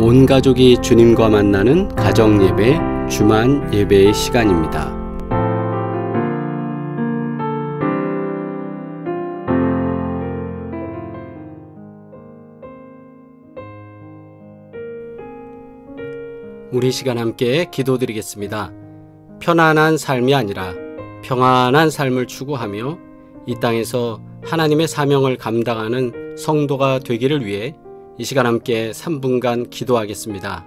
온 가족이 주님과 만나는 가정예배, 주만 예배의 시간입니다. 우리 시간 함께 기도드리겠습니다. 편안한 삶이 아니라 평안한 삶을 추구하며 이 땅에서 하나님의 사명을 감당하는 성도가 되기를 위해 이 시간 함께 3분간 기도하겠습니다.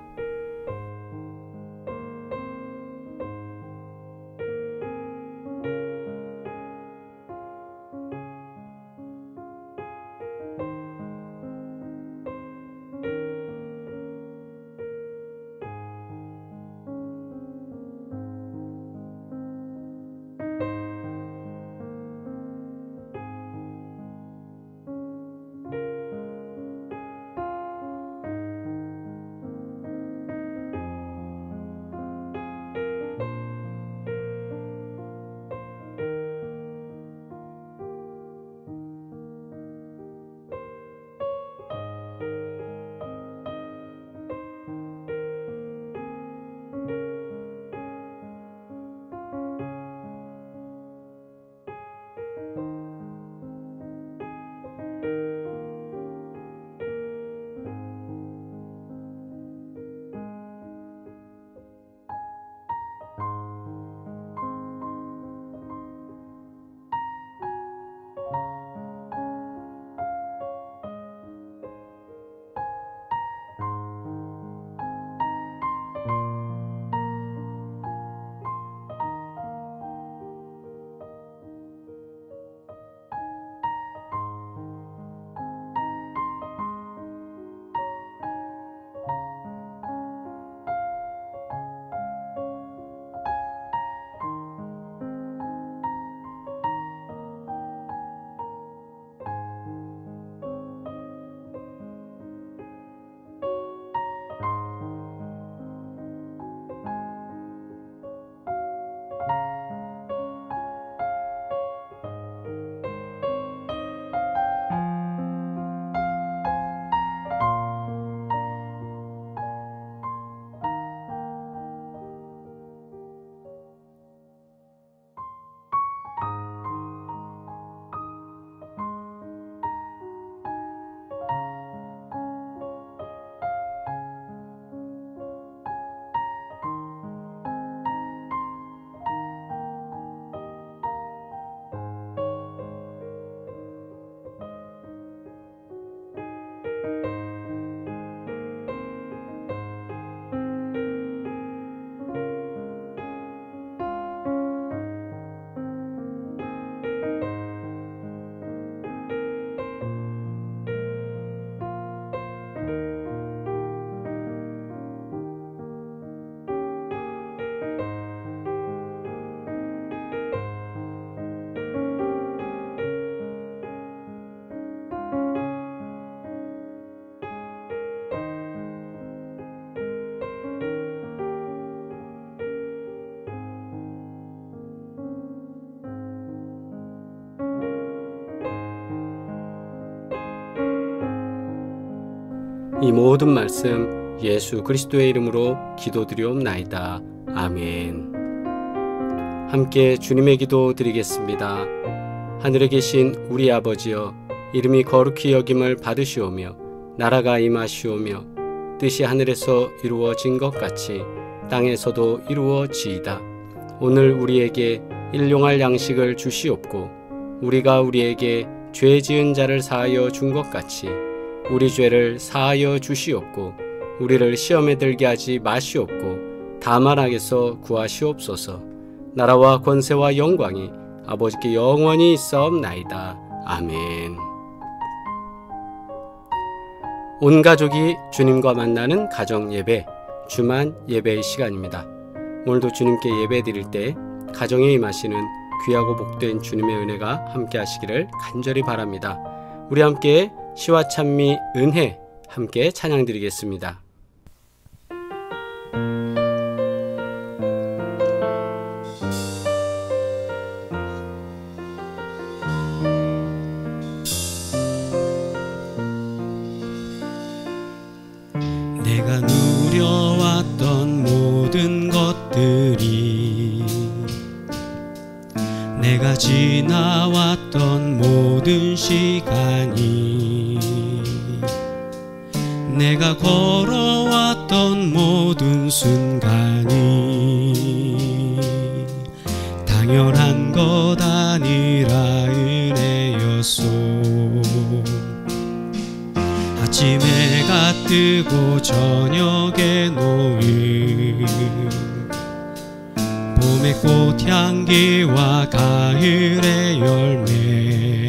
이 모든 말씀 예수 그리스도의 이름으로 기도드리옵나이다. 아멘. 함께 주님의 기도 드리겠습니다. 하늘에 계신 우리 아버지여, 이름이 거룩히 여김을 받으시오며 나라가 임하시오며 뜻이 하늘에서 이루어진 것 같이 땅에서도 이루어지이다. 오늘 우리에게 일용할 양식을 주시옵고 우리가 우리에게 죄 지은 자를 사하여 준 것 같이 우리 죄를 사하여 주시옵고 우리를 시험에 들게 하지 마시옵고 다만 악에서 구하시옵소서. 나라와 권세와 영광이 아버지께 영원히 있사옵나이다. 아멘. 온 가족이 주님과 만나는 가정 예배, 주만 예배의 시간입니다. 오늘도 주님께 예배 드릴 때 가정에 임하시는 귀하고 복된 주님의 은혜가 함께 하시기를 간절히 바랍니다. 우리 함께 시와 찬미 은혜 함께 찬양 드리겠습니다. 내가 누려왔던 모든 것들이, 내가 지나왔던 모든 시간이, 내가 걸어왔던 모든 순간이 당연한 것 아니라 은혜였소. 아침 해가 뜨고 저녁에 노을, 봄의 꽃향기와 가을의 열매,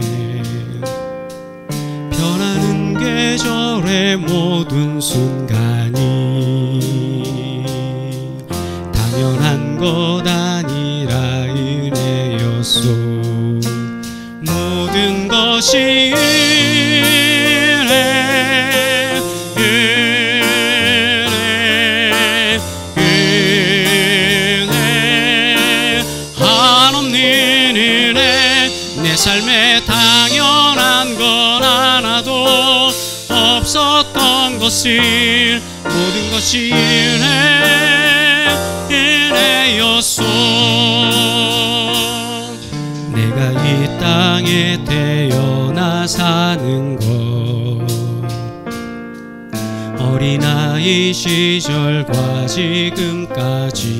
변하는 계절의 모든 순간이 당연한 것 아니라 은혜였소. 모든 것이 내 삶에 당연한 건 하나도 없었던 것을, 모든 것이 은혜였소. 내가 이 땅에 태어나 사는 것, 어린아이 시절과 지금까지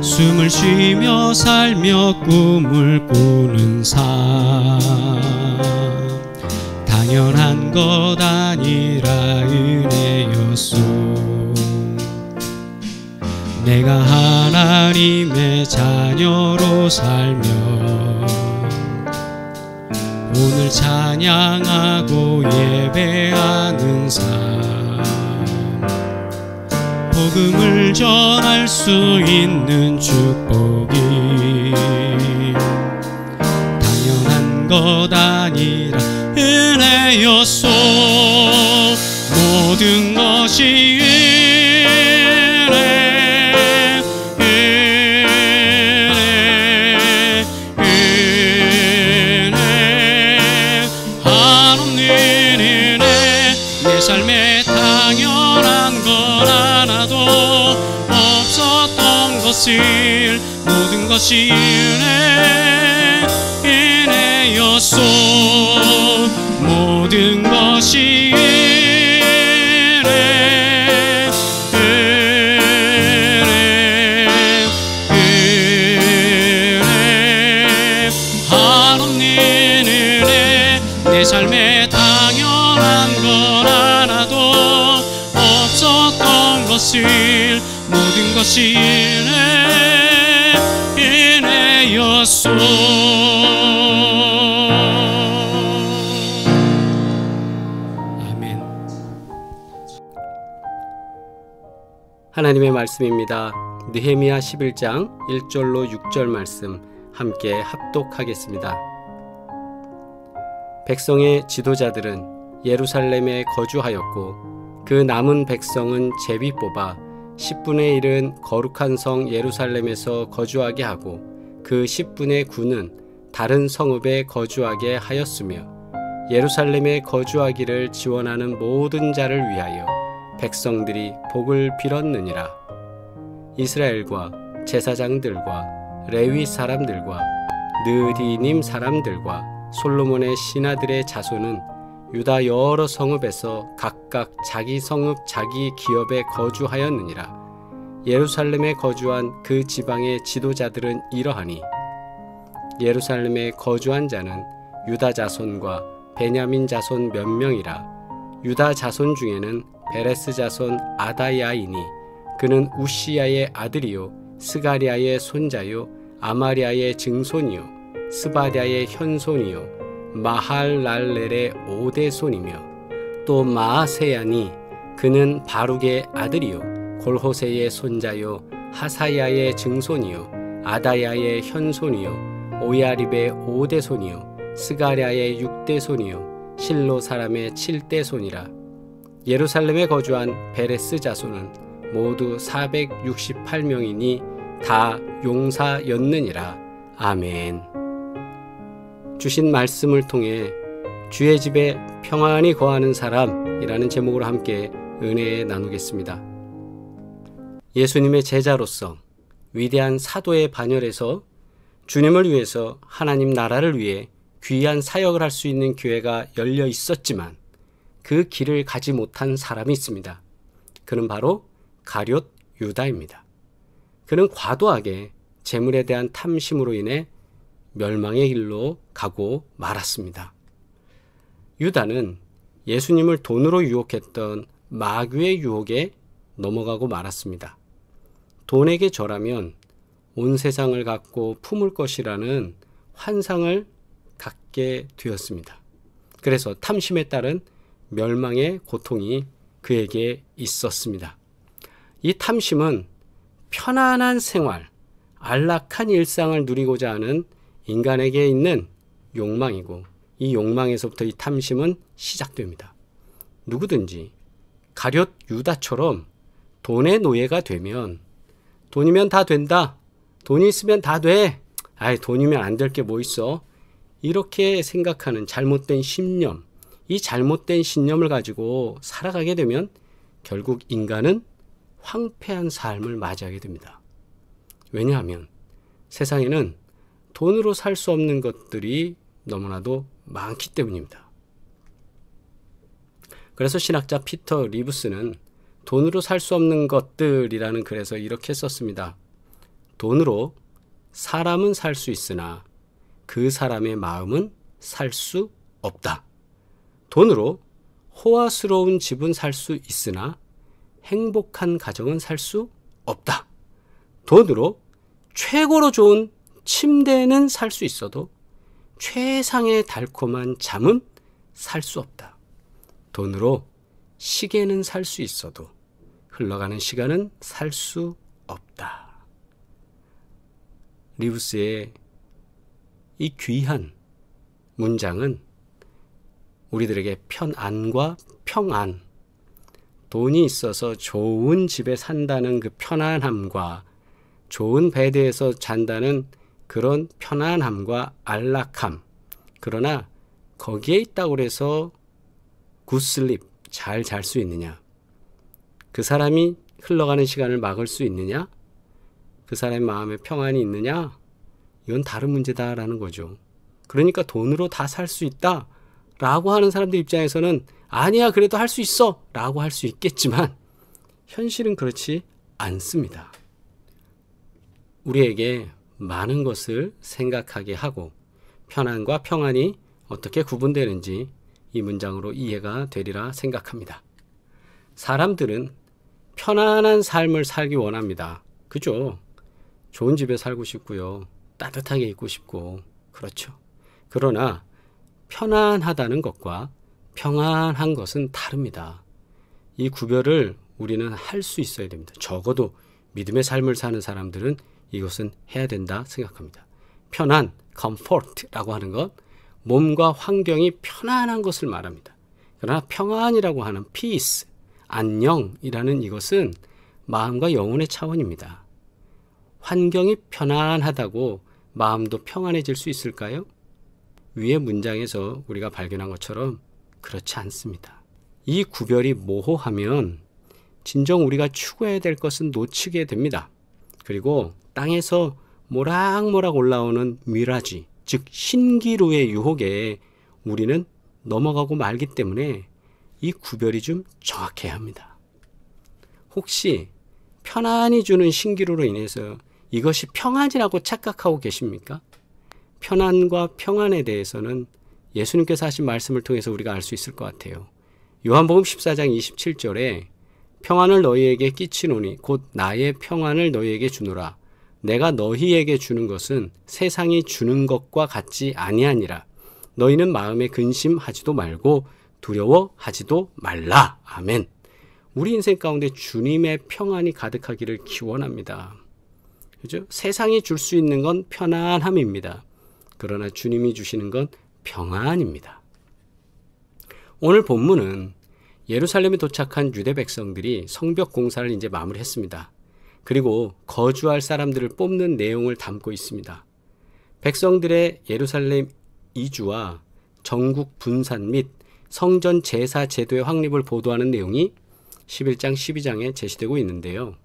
숨을 쉬며 살며 꿈을 꾸는 삶, 당연한 것 아니라 은혜였소. 내가 하나님의 자녀로 살며 오늘 찬양하고 예배하는 삶, 복음을 전할 수 있는 축복이 당연한 것 아니라 은혜였소. 모든 것이 은혜, 한없는 은혜. 내 삶에 당연한 건 하나도 없었던 것을, 모든 것이 은혜였소. 모든 것이 한없는 은혜. 내 삶에 당연한 건 하나도 없었던 것을, 모든 것이 은혜였소. 아멘. 하나님의 말씀입니다. 느헤미야 11장 1절로 6절 말씀 함께 합독하겠습니다. 백성의 지도자들은 예루살렘에 거주하였고 그 남은 백성은 제비 뽑아 10분의 1은 거룩한 성 예루살렘에서 거주하게 하고 그 10분의 9는 다른 성읍에 거주하게 하였으며, 예루살렘에 거주하기를 지원하는 모든 자를 위하여 백성들이 복을 빌었느니라. 이스라엘과 제사장들과 레위 사람들과 느디님 사람들과 솔로몬의 신하들의 자손은 유다 여러 성읍에서 각각 자기 성읍 자기 기업에 거주하였느니라. 예루살렘에 거주한 그 지방의 지도자들은 이러하니, 예루살렘에 거주한 자는 유다 자손과 베냐민 자손 몇 명이라. 유다 자손 중에는 베레스 자손 아다야이니 그는 우시야의 아들이요 스가랴의 손자요 아마랴의 증손이요 스바랴의 현손이요 마할랄렐의 오대손이며, 또 마아세야니 그는 바룩의 아들이요 골호세의 손자요 하사야의 증손이요 아다야의 현손이요 오야립의 오대손이요 스가랴의 육대손이요 실로 사람의 7대손이라. 예루살렘에 거주한 베레스 자손은 모두 468명이니 다 용사였느니라. 아멘. 주신 말씀을 통해 주의 집에 평안히 거하는 사람이라는 제목으로 함께 은혜 나누겠습니다. 예수님의 제자로서 위대한 사도의 반열에서 주님을 위해서 하나님 나라를 위해 귀한 사역을 할 수 있는 기회가 열려 있었지만 그 길을 가지 못한 사람이 있습니다. 그는 바로 가룟 유다입니다. 그는 과도하게 재물에 대한 탐심으로 인해 멸망의 길로 가고 말았습니다. 유다는 예수님을 돈으로 유혹했던 마귀의 유혹에 넘어가고 말았습니다. 돈에게 절하면 온 세상을 갖고 품을 것이라는 환상을 갖게 되었습니다. 그래서 탐심에 따른 멸망의 고통이 그에게 있었습니다. 이 탐심은 편안한 생활, 안락한 일상을 누리고자 하는 인간에게 있는 욕망이고 이 욕망에서부터 이 탐심은 시작됩니다. 누구든지 가룟 유다처럼 돈의 노예가 되면 돈이면 다 된다. 돈이 있으면 다 돼. 아이, 돈이면 안 될 게 뭐 있어. 이렇게 생각하는 잘못된 신념, 이 잘못된 신념을 가지고 살아가게 되면 결국 인간은 황폐한 삶을 맞이하게 됩니다. 왜냐하면 세상에는 돈으로 살 수 없는 것들이 너무나도 많기 때문입니다. 그래서 신학자 피터 리브스는 돈으로 살 수 없는 것들이라는 글에서 이렇게 썼습니다. 돈으로 사람은 살 수 있으나 그 사람의 마음은 살 수 없다. 돈으로 호화스러운 집은 살 수 있으나 행복한 가정은 살 수 없다. 돈으로 최고로 좋은 침대는 살 수 있어도 최상의 달콤한 잠은 살 수 없다. 돈으로 시계는 살 수 있어도 흘러가는 시간은 살 수 없다. 리브스의 이 귀한 문장은 우리들에게 편안과 평안, 돈이 있어서 좋은 집에 산다는 그 편안함과 좋은 베드에서 잔다는 그런 편안함과 안락함, 그러나 거기에 있다고 해서 굿슬립, 잘 잘 수 있느냐? 그 사람이 흘러가는 시간을 막을 수 있느냐? 그 사람의 마음에 평안이 있느냐? 이건 다른 문제다라는 거죠. 그러니까 돈으로 다 살 수 있다 라고 하는 사람들 입장에서는 아니야, 그래도 할 수 있어 라고 할 수 있겠지만 현실은 그렇지 않습니다. 우리에게 많은 것을 생각하게 하고 편안과 평안이 어떻게 구분되는지 이 문장으로 이해가 되리라 생각합니다. 사람들은 편안한 삶을 살기 원합니다. 그죠? 좋은 집에 살고 싶고요. 따뜻하게 있고 싶고 그렇죠. 그러나 편안하다는 것과 평안한 것은 다릅니다. 이 구별을 우리는 할 수 있어야 됩니다. 적어도 믿음의 삶을 사는 사람들은 이것은 해야 된다 생각합니다. 편안, comfort라고 하는 것, 몸과 환경이 편안한 것을 말합니다. 그러나 평안이라고 하는 peace, 안녕이라는 이것은 마음과 영혼의 차원입니다. 환경이 편안하다고 마음도 평안해질 수 있을까요? 위의 문장에서 우리가 발견한 것처럼 그렇지 않습니다. 이 구별이 모호하면 진정 우리가 추구해야 될 것은 놓치게 됩니다. 그리고 땅에서 모락모락 올라오는 미라지, 즉 신기루의 유혹에 우리는 넘어가고 말기 때문에 이 구별이 좀 정확해야 합니다. 혹시 편안히 주는 신기루로 인해서 이것이 평안이라고 착각하고 계십니까? 편안과 평안에 대해서는 예수님께서 하신 말씀을 통해서 우리가 알 수 있을 것 같아요. 요한복음 14장 27절에 평안을 너희에게 끼치노니 곧 나의 평안을 너희에게 주노라. 내가 너희에게 주는 것은 세상이 주는 것과 같지 아니하니라. 너희는 마음에 근심하지도 말고 두려워하지도 말라. 아멘. 우리 인생 가운데 주님의 평안이 가득하기를 기원합니다. 그죠? 세상이 줄 수 있는 건 편안함입니다. 그러나 주님이 주시는 건 평안입니다. 오늘 본문은 예루살렘에 도착한 유대 백성들이 성벽 공사를 이제 마무리했습니다. 그리고 거주할 사람들을 뽑는 내용을 담고 있습니다. 백성들의 예루살렘 이주와 전국 분산 및 성전 제사 제도의 확립을 보도하는 내용이 11장 12장에 제시되고 있는데요.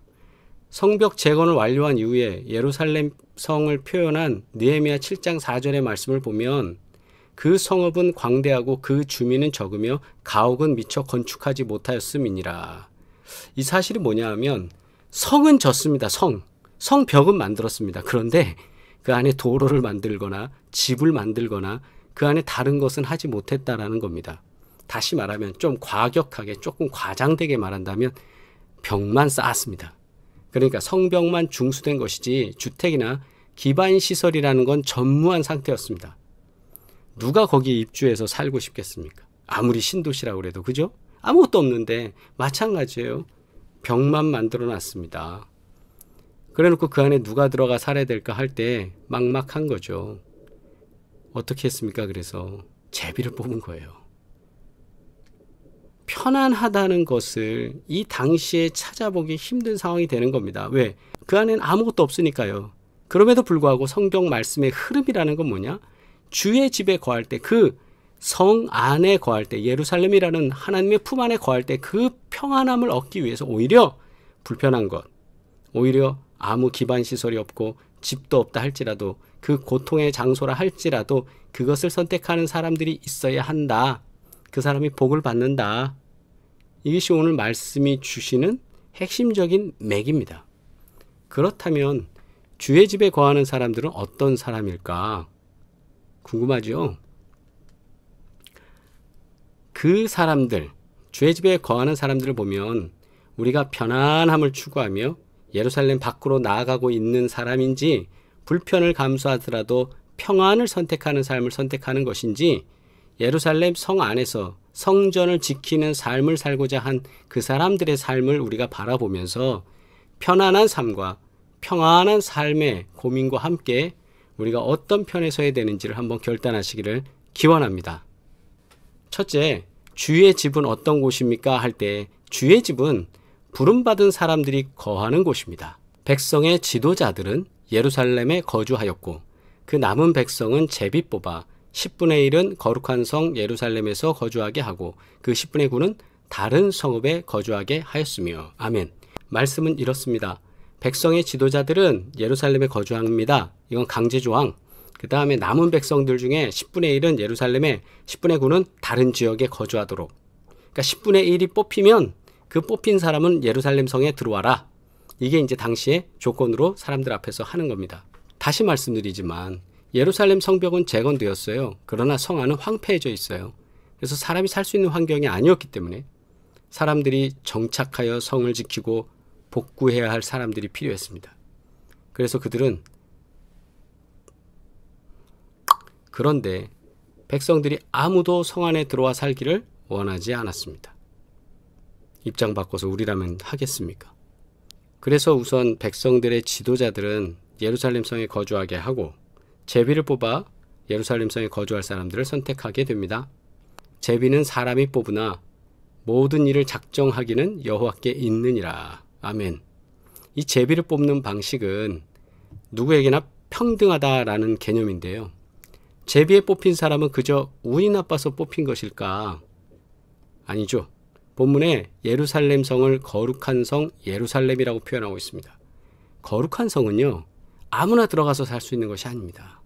성벽 재건을 완료한 이후에 예루살렘 성을 표현한 느헤미야 7장 4절의 말씀을 보면 그 성읍은 광대하고 그 주민은 적으며 가옥은 미처 건축하지 못하였음이니라. 이 사실이 뭐냐 하면 성은 졌습니다. 성벽은 만들었습니다. 그런데 그 안에 도로를 만들거나 집을 만들거나 그 안에 다른 것은 하지 못했다라는 겁니다. 다시 말하면 좀 과격하게 조금 과장되게 말한다면 벽만 쌓았습니다. 그러니까 성벽만 중수된 것이지 주택이나 기반 시설이라는 건 전무한 상태였습니다. 누가 거기에 입주해서 살고 싶겠습니까? 아무리 신도시라고 그래도, 그죠? 아무것도 없는데 마찬가지예요. 벽만 만들어 놨습니다. 그래 놓고 그 안에 누가 들어가 살아야 될까 할 때 막막한 거죠. 어떻게 했습니까? 그래서 제비를 뽑은 거예요. 편안하다는 것을 이 당시에 찾아보기 힘든 상황이 되는 겁니다. 왜? 그 안에는 아무것도 없으니까요. 그럼에도 불구하고 성경 말씀의 흐름이라는 건 뭐냐? 주의 집에 거할 때, 그 성 안에 거할 때, 예루살렘이라는 하나님의 품 안에 거할 때 그 평안함을 얻기 위해서 오히려 불편한 것, 오히려 아무 기반 시설이 없고 집도 없다 할지라도, 그 고통의 장소라 할지라도 그것을 선택하는 사람들이 있어야 한다. 그 사람이 복을 받는다. 이것이 오늘 말씀이 주시는 핵심적인 맥입니다. 그렇다면 주의 집에 거하는 사람들은 어떤 사람일까? 궁금하죠? 그 사람들, 주의 집에 거하는 사람들을 보면 우리가 편안함을 추구하며 예루살렘 밖으로 나아가고 있는 사람인지, 불편을 감수하더라도 평안을 선택하는 삶을 선택하는 것인지, 예루살렘 성 안에서 성전을 지키는 삶을 살고자 한 그 사람들의 삶을 우리가 바라보면서 편안한 삶과 평안한 삶의 고민과 함께 우리가 어떤 편에 서야 되는지를 한번 결단하시기를 기원합니다. 첫째, 주의 집은 어떤 곳입니까? 할 때 주의 집은 부름받은 사람들이 거하는 곳입니다. 백성의 지도자들은 예루살렘에 거주하였고 그 남은 백성은 제비 뽑아 10분의 1은 거룩한 성 예루살렘에서 거주하게 하고 그 10분의 9는 다른 성읍에 거주하게 하였으며. 아멘. 말씀은 이렇습니다. 백성의 지도자들은 예루살렘에 거주합니다. 이건 강제조항. 그 다음에 남은 백성들 중에 10분의 1은 예루살렘에, 10분의 9는 다른 지역에 거주하도록. 그러니까 10분의 1이 뽑히면 그 뽑힌 사람은 예루살렘 성에 들어와라. 이게 이제 당시의 조건으로 사람들 앞에서 하는 겁니다. 다시 말씀드리지만 예루살렘 성벽은 재건되었어요. 그러나 성 안은 황폐해져 있어요. 그래서 사람이 살 수 있는 환경이 아니었기 때문에 사람들이 정착하여 성을 지키고 복구해야 할 사람들이 필요했습니다. 그래서 그들은, 그런데 백성들이 아무도 성 안에 들어와 살기를 원하지 않았습니다. 입장 바꿔서 우리라면 하겠습니까? 그래서 우선 백성들의 지도자들은 예루살렘 성에 거주하게 하고 제비를 뽑아 예루살렘 성에 거주할 사람들을 선택하게 됩니다. 제비는 사람이 뽑으나 모든 일을 작정하기는 여호와께 있느니라. 아멘. 이 제비를 뽑는 방식은 누구에게나 평등하다라는 개념인데요. 제비에 뽑힌 사람은 그저 운이 나빠서 뽑힌 것일까? 아니죠. 본문에 예루살렘 성을 거룩한 성 예루살렘이라고 표현하고 있습니다. 거룩한 성은요, 아무나 들어가서 살 수 있는 것이 아닙니다.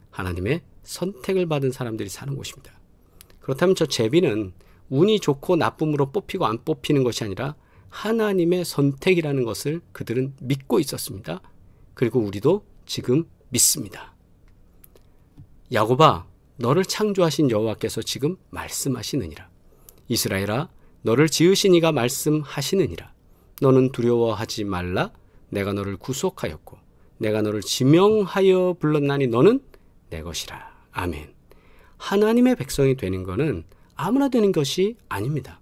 하나님의 선택을 받은 사람들이 사는 곳입니다. 그렇다면 저 제비는 운이 좋고 나쁨으로 뽑히고 안 뽑히는 것이 아니라 하나님의 선택이라는 것을 그들은 믿고 있었습니다. 그리고 우리도 지금 믿습니다. 야곱아, 너를 창조하신 여호와께서 지금 말씀하시느니라. 이스라엘아, 너를 지으신 이가 말씀하시느니라. 너는 두려워하지 말라. 내가 너를 구속하였고 내가 너를 지명하여 불렀나니 너는 내 것이라. 아멘. 하나님의 백성이 되는 것은 아무나 되는 것이 아닙니다.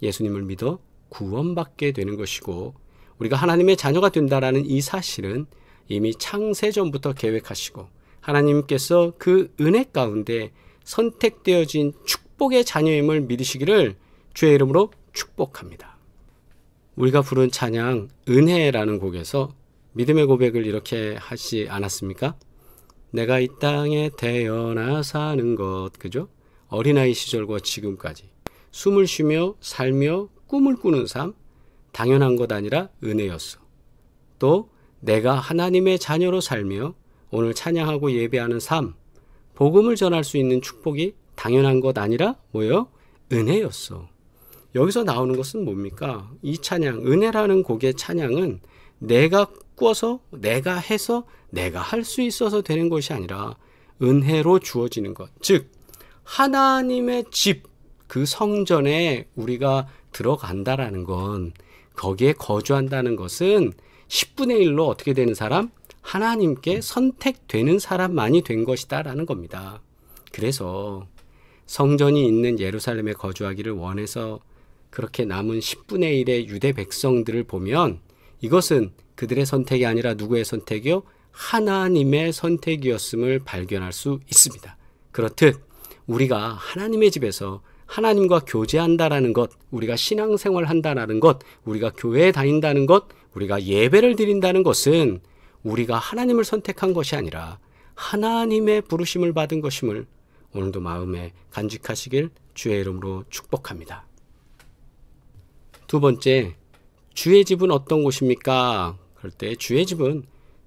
예수님을 믿어 구원받게 되는 것이고, 우리가 하나님의 자녀가 된다라는 이 사실은 이미 창세전부터 계획하시고 하나님께서 그 은혜 가운데 선택되어진 축복의 자녀임을 믿으시기를 주의 이름으로 축복합니다. 우리가 부른 찬양 은혜라는 곡에서 믿음의 고백을 이렇게 하지 않았습니까? 내가 이 땅에 태어나 사는 것, 그죠? 어린아이 시절과 지금까지 숨을 쉬며 살며 꿈을 꾸는 삶, 당연한 것 아니라 은혜였어. 또 내가 하나님의 자녀로 살며 오늘 찬양하고 예배하는 삶, 복음을 전할 수 있는 축복이 당연한 것 아니라 뭐예요? 은혜였어. 여기서 나오는 것은 뭡니까? 이 찬양, 은혜라는 곡의 찬양은 내가 꿔서, 내가 해서, 내가 할 수 있어서 되는 것이 아니라 은혜로 주어지는 것. 즉 하나님의 집, 그 성전에 우리가 들어간다라는 건, 거기에 거주한다는 것은 10분의 1로 어떻게 되는 사람? 하나님께 선택되는 사람만이 된 것이다 라는 겁니다. 그래서 성전이 있는 예루살렘에 거주하기를 원해서 그렇게 남은 10분의 1의 유대 백성들을 보면 이것은 그들의 선택이 아니라 누구의 선택이요? 하나님의 선택이었음을 발견할 수 있습니다. 그렇듯 우리가 하나님의 집에서 하나님과 교제한다라는 것, 우리가 신앙생활 한다라는 것, 우리가 교회에 다닌다는 것, 우리가 예배를 드린다는 것은 우리가 하나님을 선택한 것이 아니라 하나님의 부르심을 받은 것임을 오늘도 마음에 간직하시길 주의 이름으로 축복합니다. 두 번째, 주의 집은 어떤 곳입니까? 그럴 때 주의 집은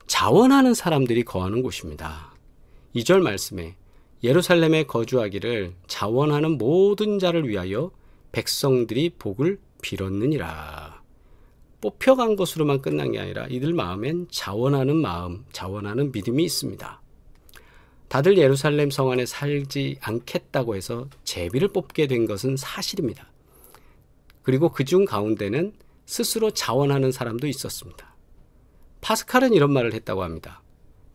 자원하는 사람들이 거하는 곳입니다. 2절 말씀에 예루살렘에 거주하기를 자원하는 모든 자를 위하여 백성들이 복을 빌었느니라. 뽑혀간 것으로만 끝난 게 아니라 이들 마음엔 자원하는 마음, 자원하는 믿음이 있습니다. 다들 예루살렘 성 안에 살지 않겠다고 해서 제비를 뽑게 된 것은 사실입니다. 그리고 그중 가운데는 스스로 자원하는 사람도 있었습니다. 파스칼은 이런 말을 했다고 합니다.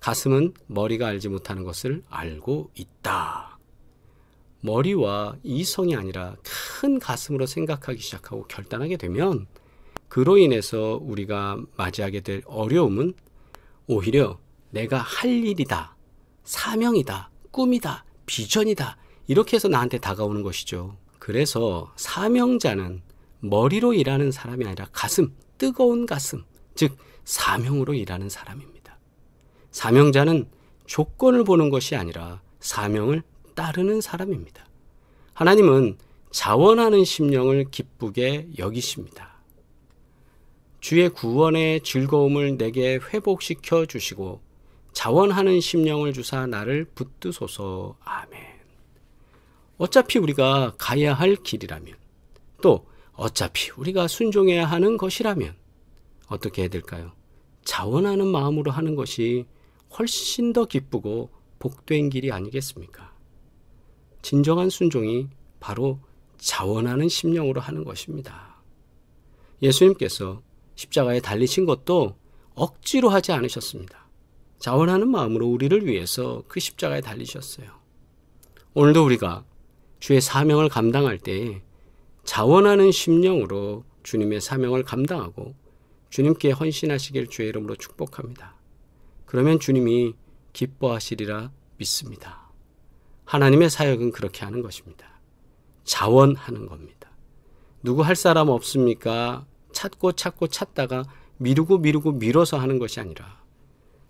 가슴은 머리가 알지 못하는 것을 알고 있다. 머리와 이성이 아니라 큰 가슴으로 생각하기 시작하고 결단하게 되면 그로 인해서 우리가 맞이하게 될 어려움은 오히려 내가 할 일이다, 사명이다, 꿈이다, 비전이다, 이렇게 해서 나한테 다가오는 것이죠. 그래서 사명자는 머리로 일하는 사람이 아니라 가슴, 뜨거운 가슴, 즉 사명으로 일하는 사람입니다. 사명자는 조건을 보는 것이 아니라 사명을 따르는 사람입니다. 하나님은 자원하는 심령을 기쁘게 여기십니다. 주의 구원의 즐거움을 내게 회복시켜 주시고 자원하는 심령을 주사 나를 붙드소서. 아멘. 어차피 우리가 가야 할 길이라면, 또 어차피 우리가 순종해야 하는 것이라면 어떻게 해야 될까요? 자원하는 마음으로 하는 것이 훨씬 더 기쁘고 복된 길이 아니겠습니까? 진정한 순종이 바로 자원하는 심령으로 하는 것입니다. 예수님께서 십자가에 달리신 것도 억지로 하지 않으셨습니다. 자원하는 마음으로 우리를 위해서 그 십자가에 달리셨어요. 오늘도 우리가 주의 사명을 감당할 때 자원하는 심령으로 주님의 사명을 감당하고 주님께 헌신하시길 주의 이름으로 축복합니다. 그러면 주님이 기뻐하시리라 믿습니다. 하나님의 사역은 그렇게 하는 것입니다. 자원하는 겁니다. 누구 할 사람 없습니까? 찾고 찾다가 미루고 미뤄서 하는 것이 아니라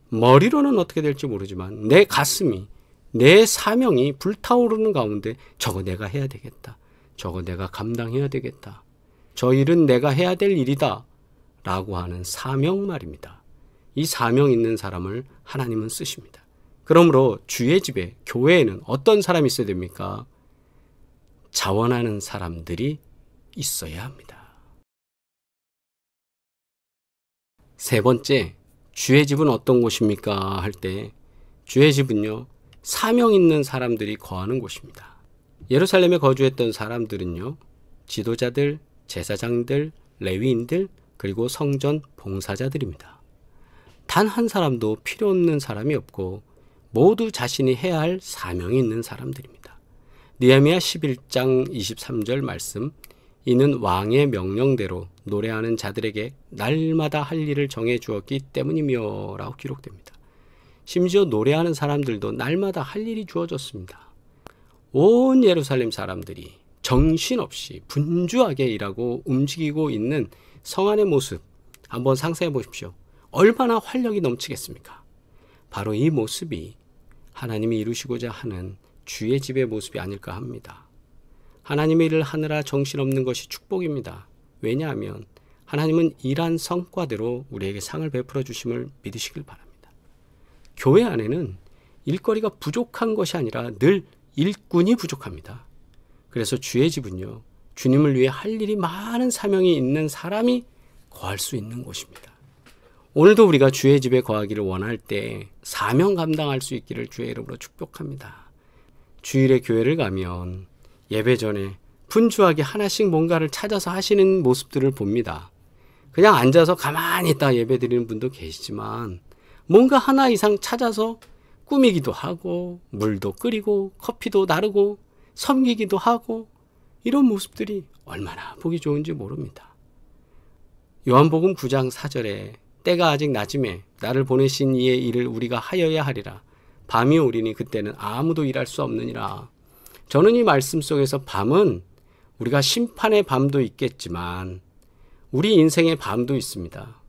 머리로는 어떻게 될지 모르지만 내 가슴이, 내 사명이 불타오르는 가운데 저거 내가 해야 되겠다. 저거 내가 감당해야 되겠다. 저 일은 내가 해야 될 일이다. 라고 하는 사명 말입니다. 이 사명 있는 사람을 하나님은 쓰십니다. 그러므로 주의 집에, 교회에는 어떤 사람이 있어야 됩니까? 자원하는 사람들이 있어야 합니다. 세 번째, 주의 집은 어떤 곳입니까? 할 때 주의 집은요, 사명 있는 사람들이 거하는 곳입니다. 예루살렘에 거주했던 사람들은요, 지도자들, 제사장들, 레위인들, 그리고 성전 봉사자들입니다. 단 한 사람도 필요 없는 사람이 없고 모두 자신이 해야 할 사명이 있는 사람들입니다. 느헤미야 11장 23절 말씀, 이는 왕의 명령대로 노래하는 자들에게 날마다 할 일을 정해 주었기 때문이며 라고 기록됩니다. 심지어 노래하는 사람들도 날마다 할 일이 주어졌습니다. 온 예루살렘 사람들이 정신없이 분주하게 일하고 움직이고 있는 성 안의 모습 한번 상상해 보십시오. 얼마나 활력이 넘치겠습니까? 바로 이 모습이 하나님이 이루시고자 하는 주의 집의 모습이 아닐까 합니다. 하나님의 일을 하느라 정신없는 것이 축복입니다. 왜냐하면 하나님은 일한 성과대로 우리에게 상을 베풀어 주심을 믿으시길 바랍니다. 교회 안에는 일거리가 부족한 것이 아니라 늘 일꾼이 부족합니다. 그래서 주의 집은요, 주님을 위해 할 일이 많은 사명이 있는 사람이 거할 수 있는 곳입니다. 오늘도 우리가 주의 집에 거하기를 원할 때 사명 감당할 수 있기를 주의 이름으로 축복합니다. 주일에 교회를 가면 예배 전에 분주하게 하나씩 뭔가를 찾아서 하시는 모습들을 봅니다. 그냥 앉아서 가만히 있다 예배 드리는 분도 계시지만 뭔가 하나 이상 찾아서 꾸미기도 하고 물도 끓이고 커피도 나르고 섬기기도 하고 이런 모습들이 얼마나 보기 좋은지 모릅니다. 요한복음 9장 4절에 때가 아직 낮음에 나를 보내신 이의 일을 우리가 하여야 하리라. 밤이 오리니 그때는 아무도 일할 수 없느니라. 저는 이 말씀 속에서 밤은 우리가 심판의 밤도 있겠지만 우리 인생의 밤도 있습니다.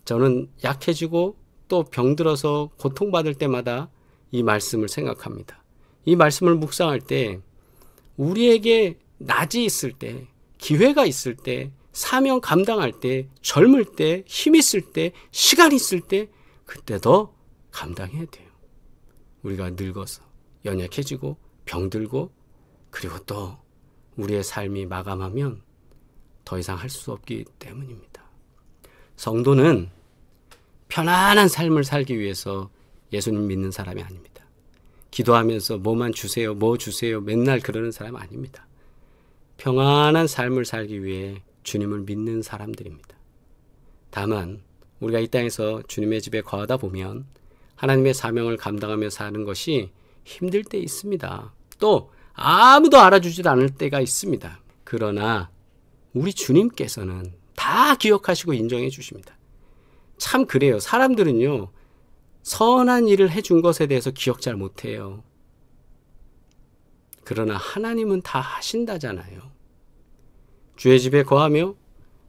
저는 약해지고 또 병들어서 고통받을 때마다 이 말씀을 생각합니다. 이 말씀을 묵상할 때 우리에게 낮이 있을 때, 기회가 있을 때, 사명 감당할 때, 젊을 때, 힘 있을 때, 시간 있을 때 그때 더 감당해야 돼요. 우리가 늙어서 연약해지고 병들고 그리고 또 우리의 삶이 마감하면 더 이상 할 수 없기 때문입니다. 성도는 편안한 삶을 살기 위해서 예수님 믿는 사람이 아닙니다. 기도하면서 뭐만 주세요, 뭐 주세요 맨날 그러는 사람 아닙니다. 평안한 삶을 살기 위해 주님을 믿는 사람들입니다. 다만 우리가 이 땅에서 주님의 집에 거하다 보면 하나님의 사명을 감당하며 사는 것이 힘들 때 있습니다. 또 아무도 알아주지도 않을 때가 있습니다. 그러나 우리 주님께서는 다 기억하시고 인정해 주십니다. 참 그래요. 사람들은요, 선한 일을 해준 것에 대해서 기억 잘 못해요. 그러나 하나님은 다 하신다잖아요. 주의 집에 거하며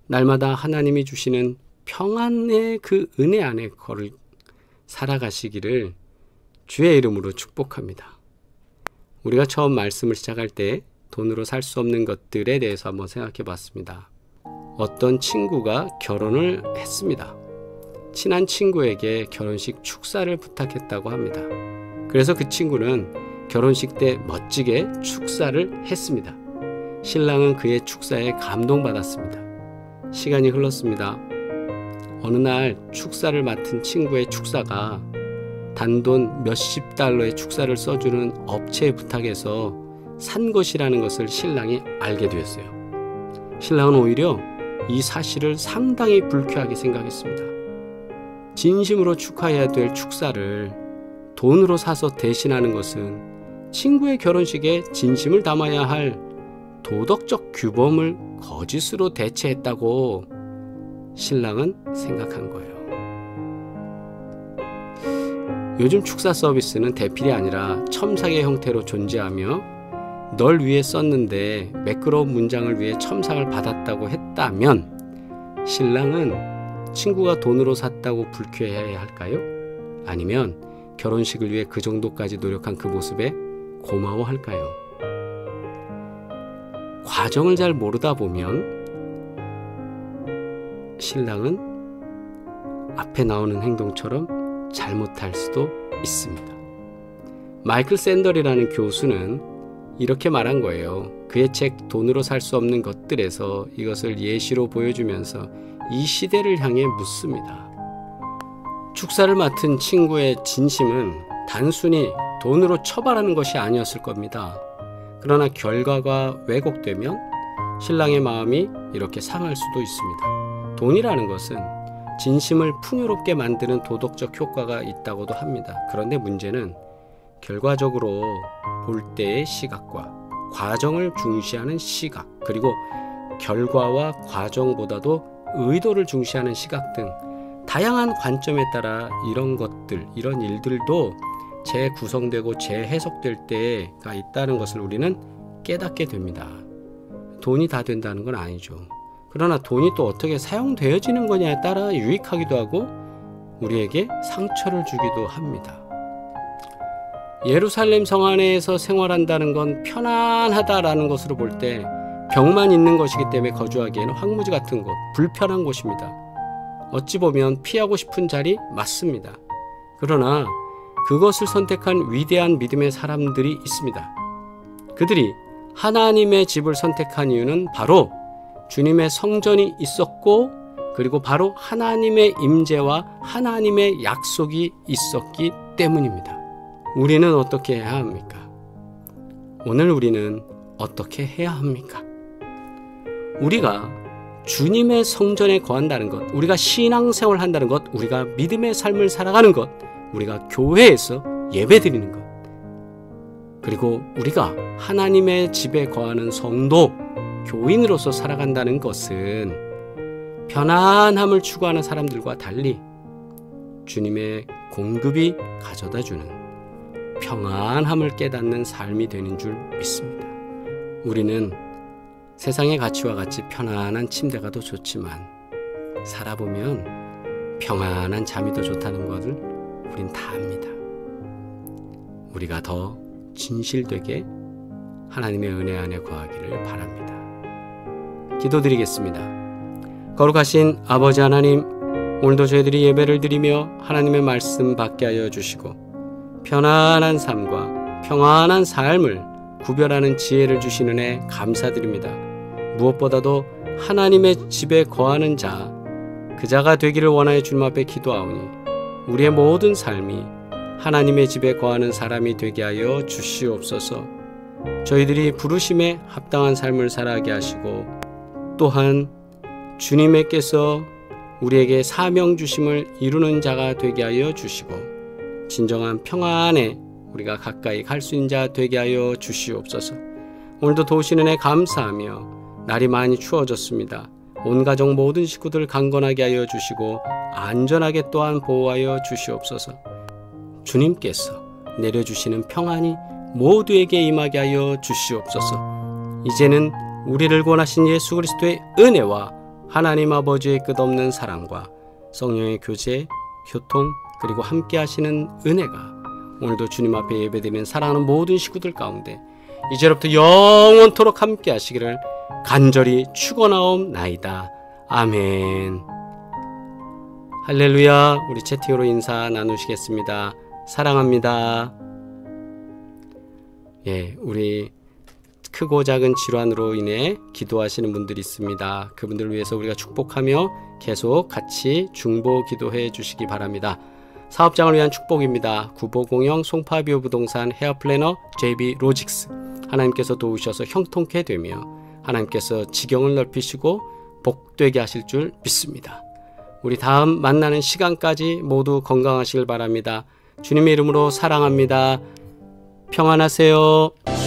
날마다 하나님이 주시는 평안의 그 은혜 안에 살아가시기를 주의 이름으로 축복합니다. 우리가 처음 말씀을 시작할 때 돈으로 살 수 없는 것들에 대해서 한번 생각해 봤습니다. 어떤 친구가 결혼을 했습니다. 친한 친구에게 결혼식 축사를 부탁했다고 합니다. 그래서 그 친구는 결혼식 때 멋지게 축사를 했습니다. 신랑은 그의 축사에 감동받았습니다. 시간이 흘렀습니다. 어느 날 축사를 맡은 친구의 축사가 단돈 몇십 달러의 축사를 써주는 업체에 부탁해서 산 것이라는 것을 신랑이 알게 되었어요. 신랑은 오히려 이 사실을 상당히 불쾌하게 생각했습니다. 진심으로 축하해야 될 축사를 돈으로 사서 대신하는 것은 친구의 결혼식에 진심을 담아야 할 도덕적 규범을 거짓으로 대체했다고 신랑은 생각한 거예요. 요즘 축사 서비스는 대필이 아니라 첨삭의 형태로 존재하며 널 위해 썼는데 매끄러운 문장을 위해 첨삭을 받았다고 했다면 신랑은 친구가 돈으로 샀다고 불쾌해야 할까요? 아니면 결혼식을 위해 그 정도까지 노력한 그 모습에 고마워할까요? 과정을 잘 모르다 보면 신랑은 앞에 나오는 행동처럼 잘못할 수도 있습니다. 마이클 샌더리라는 교수는 이렇게 말한 거예요. 그의 책 돈으로 살 수 없는 것들에서 이것을 예시로 보여주면서 이 시대를 향해 묻습니다. 축사를 맡은 친구의 진심은 단순히 돈으로 처벌하는 것이 아니었을 겁니다. 그러나 결과가 왜곡되면 신랑의 마음이 이렇게 상할 수도 있습니다. 돈이라는 것은 진심을 풍요롭게 만드는 도덕적 효과가 있다고도 합니다. 그런데 문제는 결과적으로 볼 때의 시각과 과정을 중시하는 시각, 그리고 결과와 과정보다도 의도를 중시하는 시각 등 다양한 관점에 따라 이런 것들, 이런 일들도 재구성되고 재해석될 때가 있다는 것을 우리는 깨닫게 됩니다. 돈이 다 된다는 건 아니죠. 그러나 돈이 또 어떻게 사용되어지는 거냐에 따라 유익하기도 하고 우리에게 상처를 주기도 합니다. 예루살렘 성 안에서 생활한다는 건 편안하다라는 것으로 볼 때 벽만 있는 것이기 때문에 거주하기에는 황무지 같은 곳, 불편한 곳입니다. 어찌 보면 피하고 싶은 자리 맞습니다. 그러나 그것을 선택한 위대한 믿음의 사람들이 있습니다. 그들이 하나님의 집을 선택한 이유는 바로 주님의 성전이 있었고, 그리고 바로 하나님의 임재와 하나님의 약속이 있었기 때문입니다. 우리는 어떻게 해야 합니까? 오늘 우리는 어떻게 해야 합니까? 우리가 주님의 성전에 거한다는 것, 우리가 신앙생활을 한다는 것, 우리가 믿음의 삶을 살아가는 것, 우리가 교회에서 예배드리는 것, 그리고 우리가 하나님의 집에 거하는 성도, 교인으로서 살아간다는 것은 편안함을 추구하는 사람들과 달리 주님의 공급이 가져다주는 평안함을 깨닫는 삶이 되는 줄 믿습니다. 우리는 세상의 가치와 같이 편안한 침대가 더 좋지만 살아보면 평안한 잠이 더 좋다는 것을 우린 다 압니다. 우리가 더 진실되게 하나님의 은혜 안에 거하기를 바랍니다. 기도드리겠습니다. 거룩하신 아버지 하나님, 오늘도 저희들이 예배를 드리며 하나님의 말씀 받게 하여 주시고 편안한 삶과 평안한 삶을 구별하는 지혜를 주시는 애 감사드립니다. 무엇보다도 하나님의 집에 거하는 자, 그 자가 되기를 원하여 주님 앞에 기도하오니 우리의 모든 삶이 하나님의 집에 거하는 사람이 되게 하여 주시옵소서. 저희들이 부르심에 합당한 삶을 살아가게 하시고, 또한 주님께서 우리에게 사명 주심을 이루는 자가 되게 하여 주시고, 진정한 평안에 우리가 가까이 갈 수 있는 자 되게 하여 주시옵소서. 오늘도 도우시는 애 감사하며, 날이 많이 추워졌습니다. 온 가족 모든 식구들 강건하게 하여 주시고 안전하게 또한 보호하여 주시옵소서. 주님께서 내려주시는 평안이 모두에게 임하게 하여 주시옵소서. 이제는 우리를 구원하신 예수 그리스도의 은혜와 하나님 아버지의 끝없는 사랑과 성령의 교제, 교통, 그리고 함께 하시는 은혜가 오늘도 주님 앞에 예배드리는 사랑하는 모든 식구들 가운데 이제로부터 영원토록 함께 하시기를 간절히 축원하옵나이다. 아멘. 할렐루야. 우리 채팅으로 인사 나누시겠습니다. 사랑합니다. 예, 우리 크고 작은 질환으로 인해 기도하시는 분들이 있습니다. 그분들을 위해서 우리가 축복하며 계속 같이 중보 기도해 주시기 바랍니다. 사업장을 위한 축복입니다. 구보공영 송파비오 부동산 헤어플래너 JB 로직스, 하나님께서 도우셔서 형통케 되며 하나님께서 지경을 넓히시고 복되게 하실 줄 믿습니다. 우리 다음 만나는 시간까지 모두 건강하시길 바랍니다. 주님의 이름으로 사랑합니다. 평안하세요.